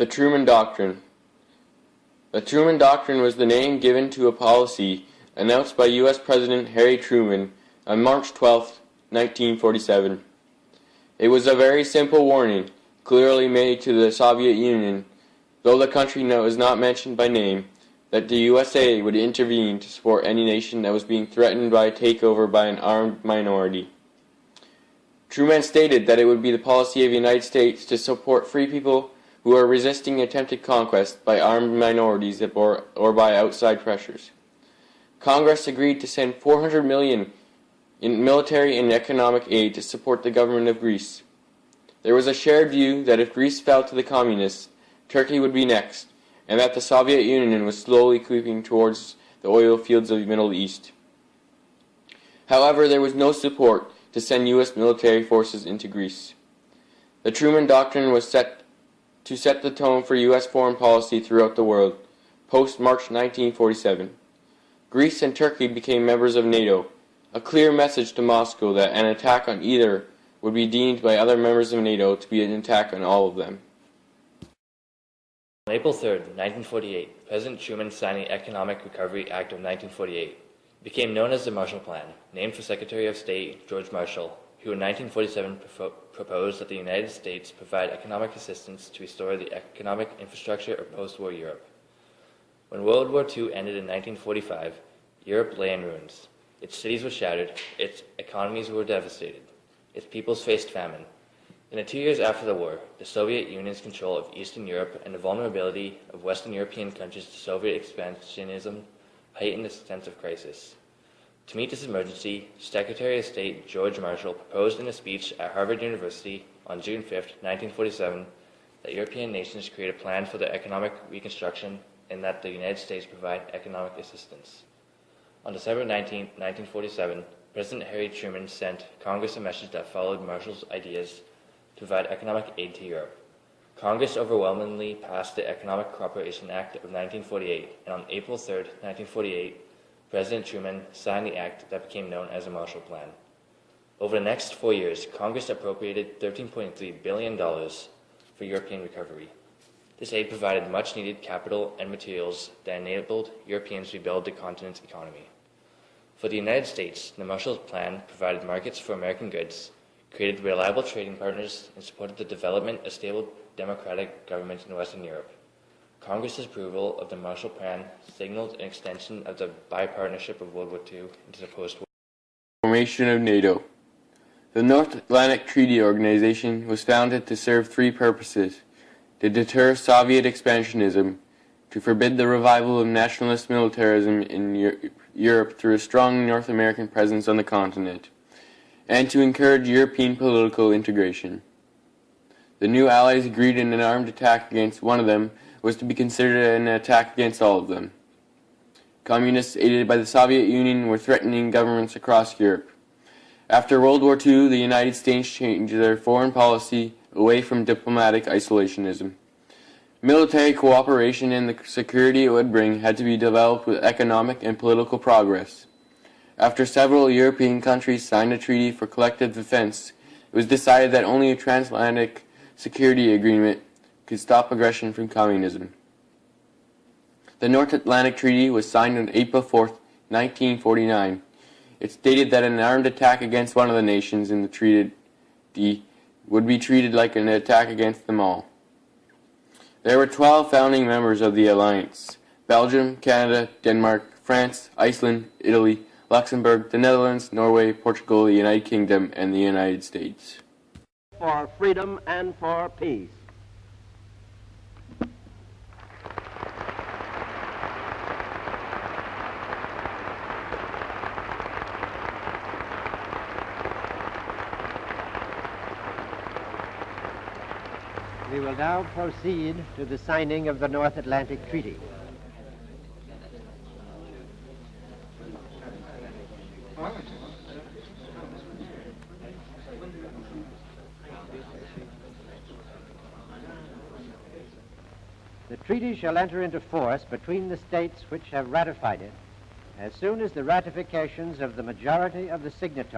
The Truman Doctrine. The Truman Doctrine was the name given to a policy announced by U.S. President Harry Truman on March 12, 1947. It was a very simple warning, clearly made to the Soviet Union, though the country was not mentioned by name, that the USA would intervene to support any nation that was being threatened by a takeover by an armed minority. Truman stated that it would be the policy of the United States to support free people who are resisting attempted conquest by armed minorities or by outside pressures. Congress agreed to send $400 million in military and economic aid to support the government of Greece. There was a shared view that if Greece fell to the communists, Turkey would be next, and that the Soviet Union was slowly creeping towards the oil fields of the Middle East. However, there was no support to send U.S. military forces into Greece. The Truman Doctrine was set to set the tone for U.S. foreign policy throughout the world, post-March 1947. Greece and Turkey became members of NATO, a clear message to Moscow that an attack on either would be deemed by other members of NATO to be an attack on all of them. On April 3, 1948, President Truman signed the Economic Recovery Act of 1948. It became known as the Marshall Plan, named for Secretary of State George Marshall, who in 1947 proposed that the United States provide economic assistance to restore the economic infrastructure of post-war Europe. When World War II ended in 1945, Europe lay in ruins. Its cities were shattered, its economies were devastated, its peoples faced famine. In the 2 years after the war, the Soviet Union's control of Eastern Europe and the vulnerability of Western European countries to Soviet expansionism heightened the sense of crisis. To meet this emergency, Secretary of State George Marshall proposed in a speech at Harvard University on June 5, 1947, that European nations create a plan for their economic reconstruction and that the United States provide economic assistance. On December 19, 1947, President Harry Truman sent Congress a message that followed Marshall's ideas to provide economic aid to Europe. Congress overwhelmingly passed the Economic Cooperation Act of 1948, and on April 3, 1948, President Truman signed the act that became known as the Marshall Plan. Over the next 4 years, Congress appropriated $13.3 billion for European recovery. This aid provided much-needed capital and materials that enabled Europeans to rebuild the continent's economy. For the United States, the Marshall Plan provided markets for American goods, created reliable trading partners, and supported the development of stable democratic governments in Western Europe. Congress's approval of the Marshall Plan signaled an extension of the bipartnership of World War II into the post-war. Formation of NATO. The North Atlantic Treaty Organization was founded to serve three purposes: to deter Soviet expansionism, to forbid the revival of nationalist militarism in Europe through a strong North American presence on the continent, and to encourage European political integration. The new allies agreed an armed attack against one of them was to be considered an attack against all of them. Communists aided by the Soviet Union were threatening governments across Europe. After World War II, the United States changed their foreign policy away from diplomatic isolationism. Military cooperation and the security it would bring had to be developed with economic and political progress. After several European countries signed a treaty for collective defense, it was decided that only a transatlantic security agreement could stop aggression from communism. The North Atlantic Treaty was signed on April 4, 1949. It stated that an armed attack against one of the nations in the treaty would be treated like an attack against them all. There were 12 founding members of the alliance: Belgium, Canada, Denmark, France, Iceland, Italy, Luxembourg, the Netherlands, Norway, Portugal, the United Kingdom, and the United States. For freedom and for peace. We will now proceed to the signing of the North Atlantic Treaty. The treaty shall enter into force between the states which have ratified it as soon as the ratifications of the majority of the signatories